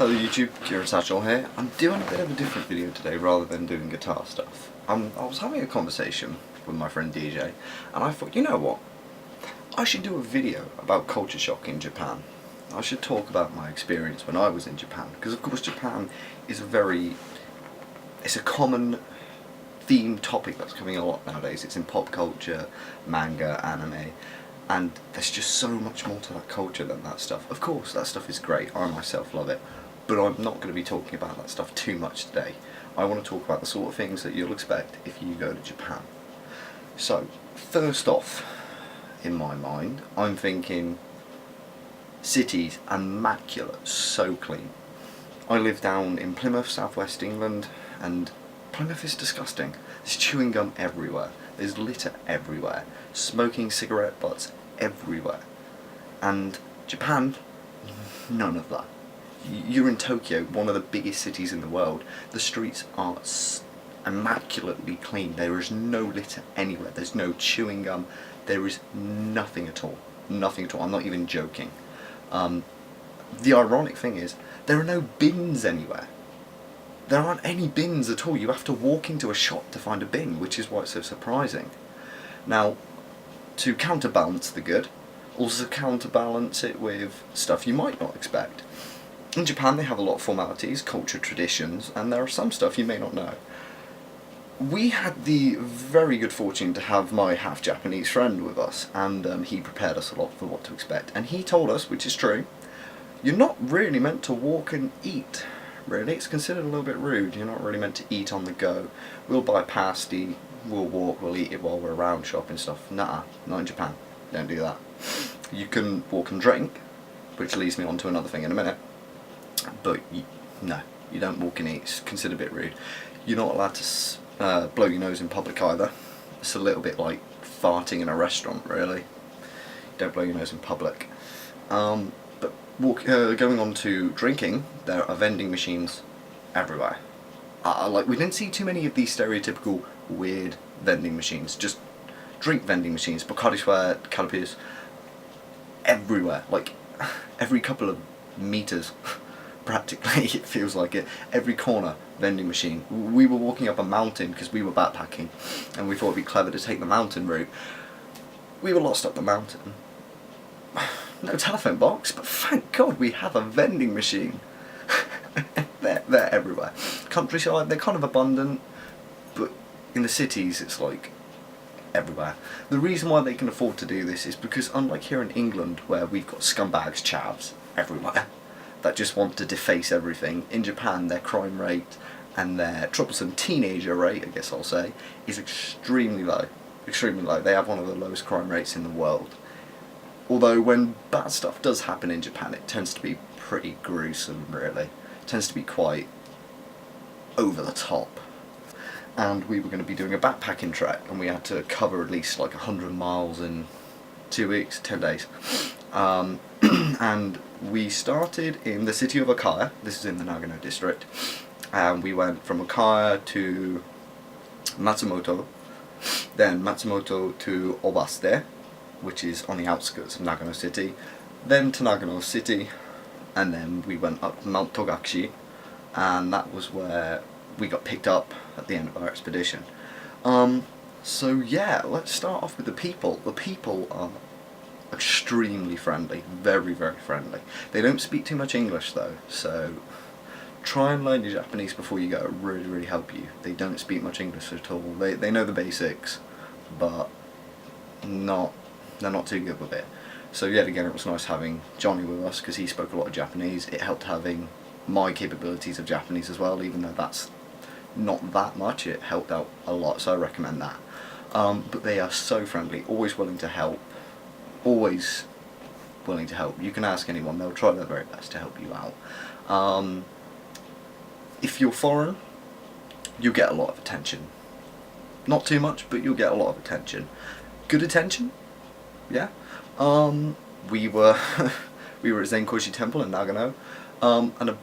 Hello YouTube, Kieran Satchel here. I'm doing a bit of a different video today rather than doing guitar stuff. I was having a conversation with my friend DJ and I thought, you know what, I should do a video about culture shock in Japan. I should talk about my experience when I was in Japan, because of course Japan is it's a common theme topic that's coming a lot nowadays. It's in pop culture, manga, anime, and there's just so much more to that culture than that stuff. Of course, that stuff is great, I myself love it, but I'm not going to be talking about that stuff too much today. I want to talk about the sort of things that you'll expect if you go to Japan. So, first off, in my mind, I'm thinking cities immaculate, so clean. I live down in Plymouth, southwest England, and Plymouth is disgusting. There's chewing gum everywhere, there's litter everywhere, smoking cigarette butts everywhere. And Japan, none of that. You're in Tokyo, one of the biggest cities in the world. The streets are immaculately clean. There is no litter anywhere. There's no chewing gum. There is nothing at all. Nothing at all. I'm not even joking. The ironic thing is, there are no bins anywhere. There aren't any bins at all. You have to walk into a shop to find a bin, which is why it's so surprising. Now, to counterbalance the good, also counterbalance it with stuff you might not expect. In Japan they have a lot of formalities, culture, traditions, and there are some stuff you may not know. We had the very good fortune to have my half-Japanese friend with us, and he prepared us a lot for what to expect. And he told us, which is true, you're not really meant to walk and eat, really. It's considered a little bit rude. You're not really meant to eat on the go. We'll buy pasty, we'll walk, we'll eat it while we're around shopping stuff. Nah, not in Japan. Don't do that. You can walk and drink, which leads me on to another thing in a minute. But no, you don't walk and eat. It's considered a bit rude. You're not allowed to blow your nose in public either. It's a little bit like farting in a restaurant, really. Don't blow your nose in public. But going on to drinking, there are vending machines everywhere. We didn't see too many of these stereotypical weird vending machines. Just drink vending machines, Bacardi Sweat, Calipers, everywhere. Like every couple of meters. Practically, it feels like it. Every corner, vending machine. We were walking up a mountain because we were backpacking and we thought it'd be clever to take the mountain route. We were lost up the mountain. No telephone box, but thank God we have a vending machine. They're everywhere. Countryside, they're kind of abundant, but in the cities it's like everywhere. The reason why they can afford to do this is because unlike here in England where we've got scumbags, chavs everywhere that just want to deface everything, in Japan their crime rate and their troublesome teenager rate, I guess I'll say, is extremely low. Extremely low. They have one of the lowest crime rates in the world. Although when bad stuff does happen in Japan, it tends to be pretty gruesome, really. It tends to be quite over the top. And we were going to be doing a backpacking trek, and we had to cover at least like 100 miles in 2 weeks, 10 days. And we started in the city of Okaya. This is in the Nagano district, and we went from Okaya to Matsumoto, then Matsumoto to Obaste, which is on the outskirts of Nagano city, then to Nagano city, and then we went up Mount Togakushi, and that was where we got picked up at the end of our expedition. So yeah, let's start off with the people. The people are extremely friendly, very, very friendly. They don't speak too much English though, so try and learn your Japanese before you go. It'll really, really help you. They don't speak much English at all. They know the basics, but they're not too good with it. So yet again, it was nice having Johnny with us because he spoke a lot of Japanese. It helped having my capabilities of Japanese as well, even though that's not that much. It helped out a lot, so I recommend that. But they are so friendly, always willing to help. Always willing to help. You can ask anyone, they'll try their very best to help you out. If you're foreign, you'll get a lot of attention. Not too much, but you'll get a lot of attention. Good attention, yeah. We were at Zenkoshi Temple in Nagano, and a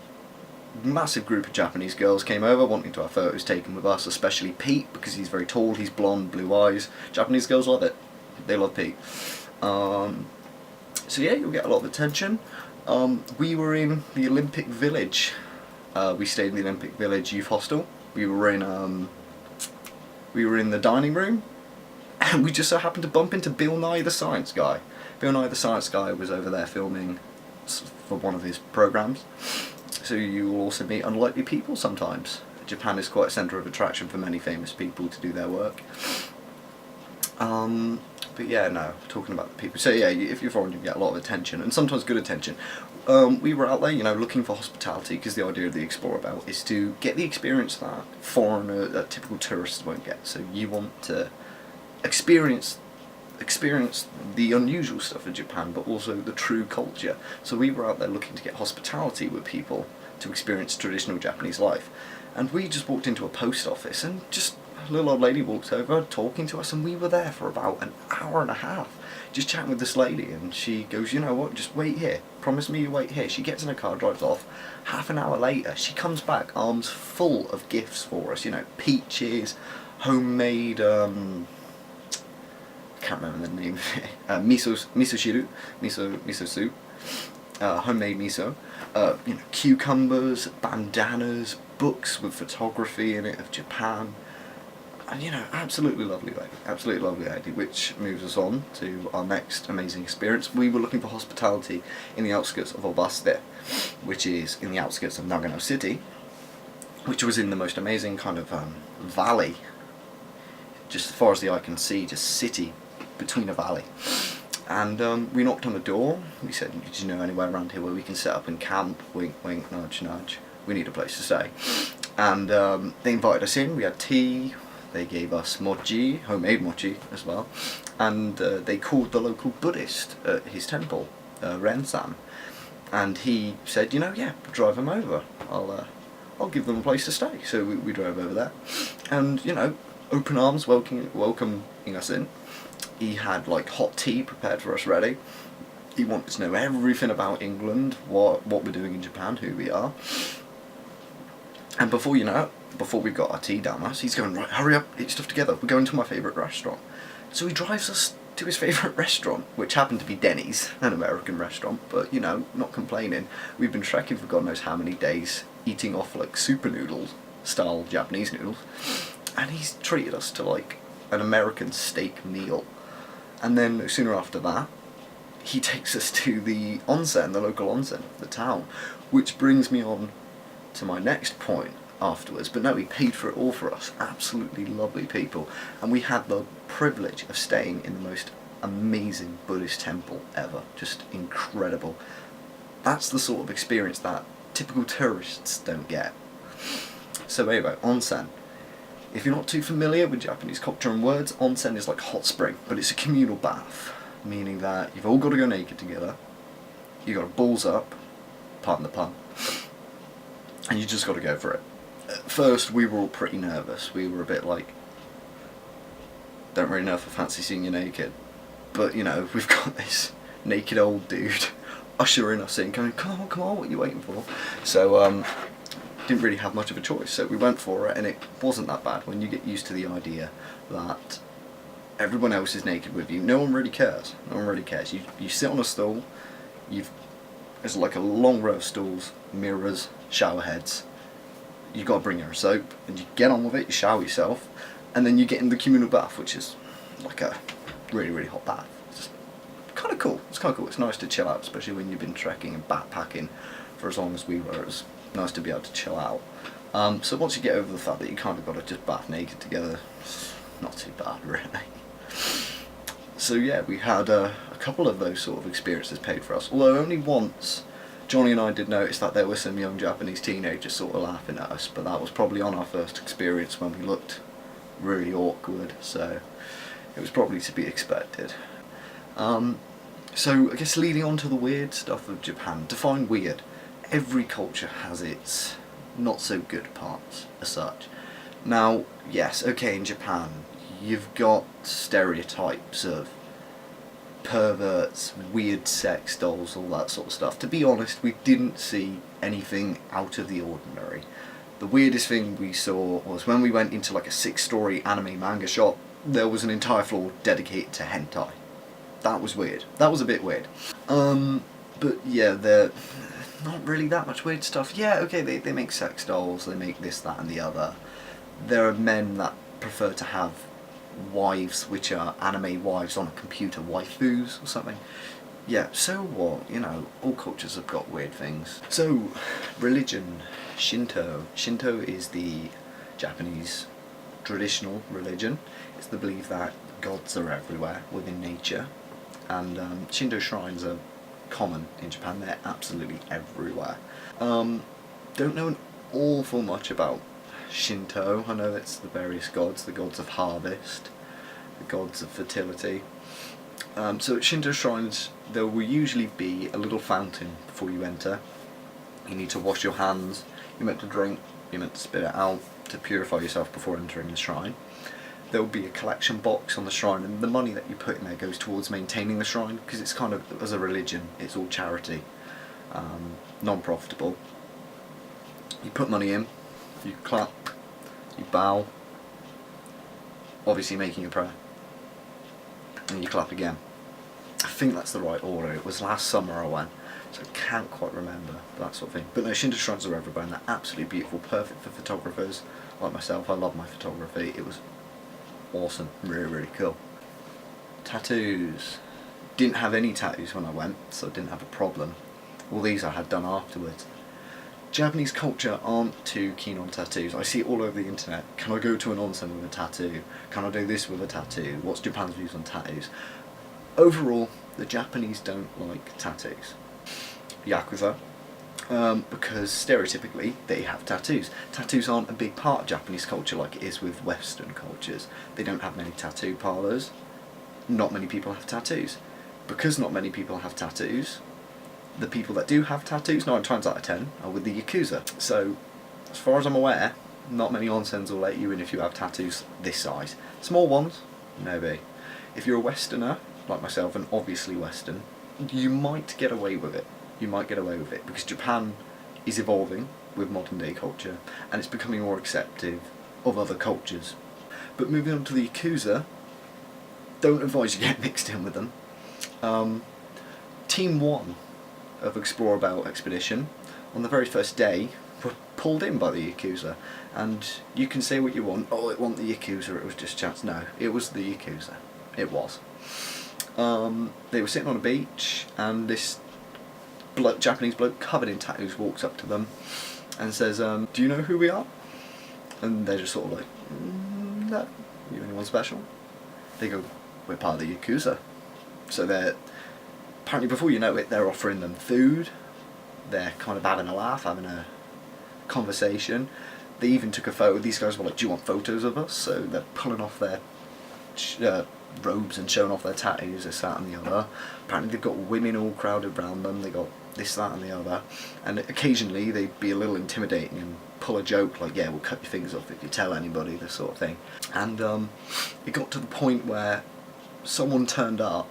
massive group of Japanese girls came over wanting to have photos taken with us, especially Pete, because he's very tall, he's blonde, blue eyes. Japanese girls love it. They love Pete. So yeah, you'll get a lot of attention. We were in the Olympic Village. We stayed in the Olympic Village Youth Hostel. We were in the dining room, and we just so happened to bump into Bill Nye the Science Guy. Bill Nye the Science Guy was over there filming for one of his programs. So you will also meet unlikely people sometimes. Japan is quite a centre of attraction for many famous people to do their work. But yeah, no, talking about the people. So yeah, if you're foreign, you get a lot of attention, and sometimes good attention. We were out there, you know, looking for hospitality, because the idea of the Explore Belt is to get the experience that that typical tourists won't get. So you want to experience the unusual stuff of Japan, but also the true culture. So we were out there looking to get hospitality with people to experience traditional Japanese life. And we just walked into a post office, and just a little old lady walked over talking to us, and we were there for about an hour and a half just chatting with this lady, and she goes, you know what, just wait here, promise me you wait here. She gets in her car, drives off. Half an hour later she comes back, arms full of gifts for us, you know, peaches, homemade I can't remember the name of it, miso soup, homemade miso, you know, cucumbers, bandanas, books with photography in it of Japan, and you know, absolutely lovely lady, which moves us on to our next amazing experience. We were looking for hospitality in the outskirts of Obaste, which is in the outskirts of Nagano City, which was in the most amazing kind of valley, just as far as the eye can see, just city between a valley. And we knocked on the door. We said, did you know anywhere around here where we can set up and camp? Wink wink, nudge nudge, we need a place to stay. And they invited us in. We had tea, they gave us mochi, homemade mochi as well, and they called the local Buddhist at his temple, Ren-san, and he said, you know, yeah, drive them over, I'll give them a place to stay. So we drove over there, and you know, open arms welcoming us in. He had like hot tea prepared for us ready. He wanted to know everything about England, what we're doing in Japan, who we are. And before you know it, before we got our tea down us, he's going, right, hurry up, eat your stuff together, we're going to my favourite restaurant. So he drives us to his favourite restaurant, which happened to be Denny's, an American restaurant, but you know, not complaining. We've been trekking for God knows how many days, eating off like super noodles, style Japanese noodles, and he's treated us to like an American steak meal. And then no sooner after that, he takes us to the onsen, the local onsen of the town, which brings me on to my next point afterwards. But no, he paid for it all for us. Absolutely lovely people, and we had the privilege of staying in the most amazing Buddhist temple ever. Just incredible. That's the sort of experience that typical tourists don't get. So anyway, onsen. If you're not too familiar with Japanese culture and words, onsen is like hot spring, but it's a communal bath, meaning that you've all got to go naked together, you've got to balls up, pardon the pun, and you just got to go for it. At first we were all pretty nervous. We were a bit like, don't really know if I fancy seeing you naked, but you know, we've got this naked old dude ushering us in, going, come on, what are you waiting for? So didn't really have much of a choice, so we went for it, and it wasn't that bad when you get used to the idea that everyone else is naked with you. No one really cares. You sit on a stool, there's like a long row of stools, mirrors, shower heads. You got to bring your soap, and you get on with it, you shower yourself, and then you get in the communal bath, which is like a really, really hot bath. It's kind of cool. It's nice to chill out, especially when you've been trekking and backpacking for as long as we were. It's nice to be able to chill out. So once you get over the fact that you kind of got to just bath naked together, it's not too bad really. So yeah, we had a couple of those sort of experiences paid for us, although only once Johnny and I did notice that there were some young Japanese teenagers sort of laughing at us, but that was probably on our first experience when we looked really awkward, so it was probably to be expected. So I guess leading on to the weird stuff of Japan. Define weird. Every culture has its not so good parts as such. Now, yes, okay, in Japan you've got stereotypes of perverts, weird sex dolls, all that sort of stuff. To be honest, we didn't see anything out of the ordinary. The weirdest thing we saw was when we went into like a 6-story anime manga shop, there was an entire floor dedicated to hentai. That was weird. That was a bit weird. But yeah, they're not really that much weird stuff. Yeah, okay, they make sex dolls, they make this, that and the other. There are men that prefer to have wives which are anime wives on a computer, waifus or something. Yeah, so what? You know, all cultures have got weird things. So, religion, Shinto. Shinto is the Japanese traditional religion. It's the belief that gods are everywhere within nature, and Shinto shrines are common in Japan. They're absolutely everywhere. Don't know an awful much about Shinto. I know it's the various gods, the gods of harvest, the gods of fertility. So at Shinto shrines there will usually be a little fountain before you enter. You need to wash your hands, you're meant to drink, you're meant to spit it out to purify yourself before entering the shrine. There will be a collection box on the shrine, and the money that you put in there goes towards maintaining the shrine, because it's kind of, as a religion, it's all charity, non-profitable. You put money in, you clap, you bow, obviously making a prayer, and you clap again. I think that's the right order. It was last summer I went, so I can't quite remember that sort of thing. But no, Shinto shrines are everywhere, and they're absolutely beautiful, perfect for photographers like myself. I love my photography. It was awesome, really, really cool. Tattoos. Didn't have any tattoos when I went, so I didn't have a problem. All these I had done afterwards. Japanese culture aren't too keen on tattoos. I see it all over the internet. Can I go to an onsen with a tattoo? Can I do this with a tattoo? What's Japan's views on tattoos? Overall, the Japanese don't like tattoos. Yakuza, because stereotypically they have tattoos. Tattoos aren't a big part of Japanese culture like it is with Western cultures. They don't have many tattoo parlours. Not many people have tattoos. Because not many people have tattoos, the people that do have tattoos, 9 times out of 10, are with the Yakuza. So, as far as I'm aware, not many onsens will let you in if you have tattoos this size. Small ones, maybe. If you're a Westerner, like myself, and obviously Western, you might get away with it. You might get away with it, because Japan is evolving with modern day culture, and it's becoming more accepting of other cultures. But moving on to the Yakuza, don't advise you get mixed in with them. Team 1 of Explore Belt Expedition, on the very first day, were pulled in by the Yakuza, and you can say what you want, oh it wasn't the Yakuza, it was just chance. No, it was the Yakuza. It was. They were sitting on a beach, and this Japanese bloke covered in tattoos walks up to them and says, do you know who we are? And they're just sort of like, no, you anyone special? They go, we're part of the Yakuza. So they're, apparently before you know it, they're offering them food, they're kind of having a laugh, having a conversation. They even took a photo. These guys were like, do you want photos of us? So they're pulling off their robes and showing off their tattoos, this, that and the other. Apparently they've got women all crowded around them, they got this, that and the other, and occasionally they'd be a little intimidating and pull a joke like, yeah, we'll cut your fingers off if you tell anybody, this sort of thing. And it got to the point where someone turned up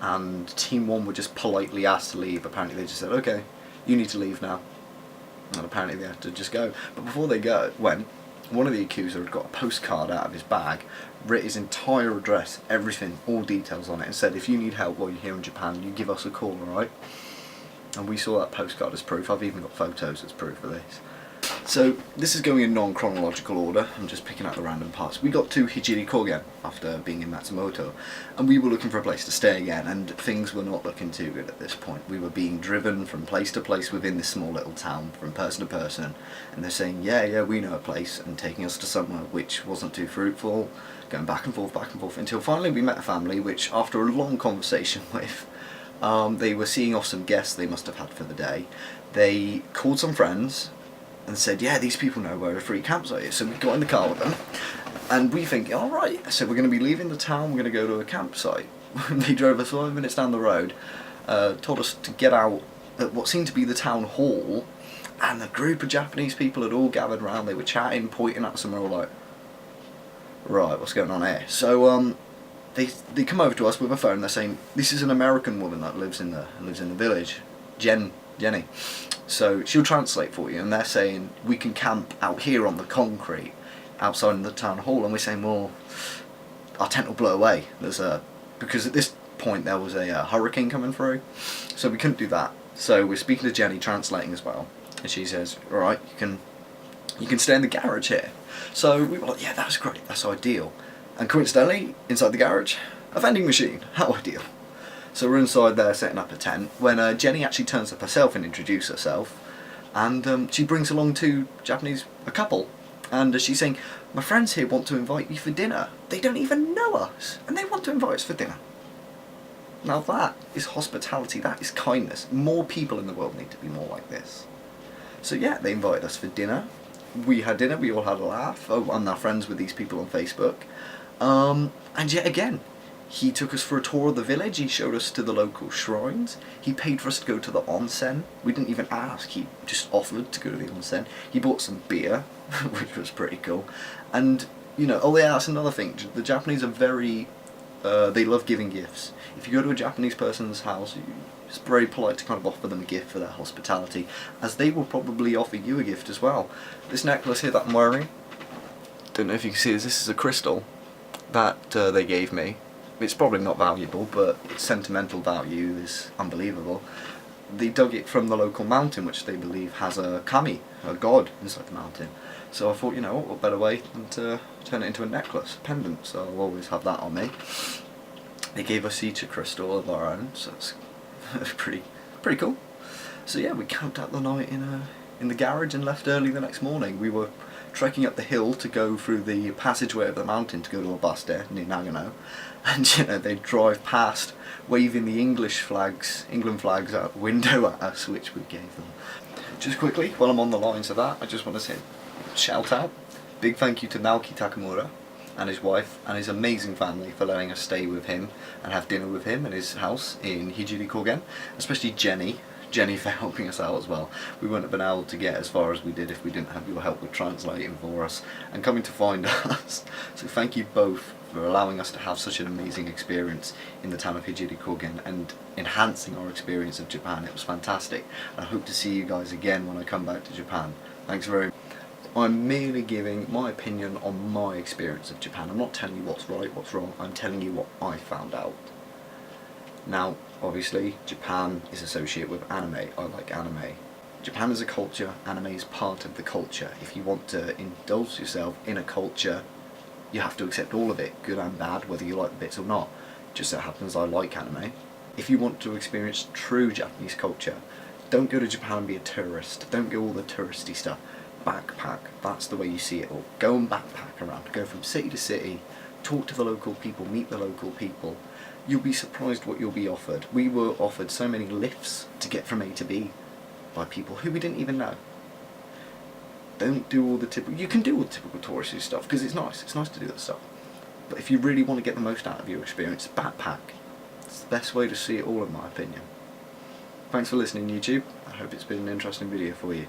and Team 1 were just politely asked to leave. Apparently they just said, okay, you need to leave now, and apparently they had to just go. But before they went, one of the Yakuza had got a postcard out of his bag, writ his entire address, everything, all details on it, and said, if you need help while you're here in Japan, you give us a call, alright? And we saw that postcard as proof. I've even got photos as proof of this. So this is going in non-chronological order. I'm just picking out the random parts. We got to Hijiri Kogen after being in Matsumoto, and we were looking for a place to stay again, and things were not looking too good at this point. We were being driven from place to place within this small little town, from person to person, and they're saying, yeah, we know a place, and taking us to somewhere which wasn't too fruitful, going back and forth, until finally we met a family which, after a long conversation with, they were seeing off some guests they must have had for the day. They called some friends and said, yeah, these people know where a free campsite is. So we got in the car with them, and we think, alright, so we're going to be leaving the town, we're going to go to a campsite. They drove us 5 minutes down the road, told us to get out at what seemed to be the town hall, and a group of Japanese people had all gathered round. They were chatting, pointing at us, and we were all like, right, what's going on here? So they come over to us with a phone. They're saying, this is an American woman that lives in the village, Jenny. So she'll translate for you, and they're saying we can camp out here on the concrete outside in the town hall, and we're saying, well, our tent will blow away. Because at this point there was a hurricane coming through, so we couldn't do that. So we're speaking to Jenny, translating as well, and she says, "Alright, you can stay in the garage here." So we were like, "Yeah, that's great, that's ideal." And coincidentally, inside the garage, a vending machine. How ideal. So we're inside there setting up a tent when Jenny actually turns up herself and introduces herself, and she brings along a couple, and she's saying, "My friends here want to invite you for dinner. They don't even know us, and they want to invite us for dinner." Now that is hospitality, that is kindness. More people in the world need to be more like this. So yeah, they invited us for dinner. We had dinner, we all had a laugh. Oh, I'm now friends with these people on Facebook. And yet again, he took us for a tour of the village, he showed us to the local shrines, he paid for us to go to the onsen. We didn't even ask, he just offered to go to the onsen. He bought some beer, which was pretty cool. And, you know, oh yeah, that's another thing, the Japanese are very, they love giving gifts. If you go to a Japanese person's house, it's very polite to kind of offer them a gift for their hospitality, as they will probably offer you a gift as well. This necklace here that I'm wearing, don't know if you can see this is a crystal that they gave me. It's probably not valuable, but its sentimental value is unbelievable. They dug it from the local mountain, which they believe has a kami, a god, inside the mountain. So I thought, you know, what better way than to turn it into a necklace, a pendant, so I'll always have that on me. They gave us each a crystal of our own, so it's pretty cool. So yeah, we camped out the night in the garage and left early the next morning. We were trekking up the hill to go through the passageway of the mountain to go to a bus there near Nagano, and you know, they'd drive past waving the England flags out the window at us, which we gave them. Just quickly, while I'm on the lines of that, I just want to say, shout out, big thank you to Naoki Takamura and his wife and his amazing family for letting us stay with him and have dinner with him in his house in Hijiri Kogen, especially Jenny for helping us out as well. We wouldn't have been able to get as far as we did if we didn't have your help with translating for us and coming to find us. So thank you both for allowing us to have such an amazing experience in the town of Hijiri Kogen and enhancing our experience of Japan. It was fantastic. I hope to see you guys again when I come back to Japan. Thanks very much. I'm merely giving my opinion on my experience of Japan. I'm not telling you what's right, what's wrong. I'm telling you what I found out. Now, obviously, Japan is associated with anime. I like anime. Japan is a culture, anime is part of the culture. If you want to indulge yourself in a culture, you have to accept all of it, good and bad, whether you like the bits or not. Just so happens I like anime. If you want to experience true Japanese culture, don't go to Japan and be a tourist. Don't go all the touristy stuff. Backpack, that's the way you see it all. Go and backpack around, go from city to city, talk to the local people, meet the local people. You'll be surprised what you'll be offered. We were offered so many lifts to get from A to B by people who we didn't even know. Don't do all the typical, you can do all the typical touristy stuff because it's nice to do that stuff. But if you really want to get the most out of your experience, backpack. It's the best way to see it all in my opinion. Thanks for listening YouTube. I hope it's been an interesting video for you.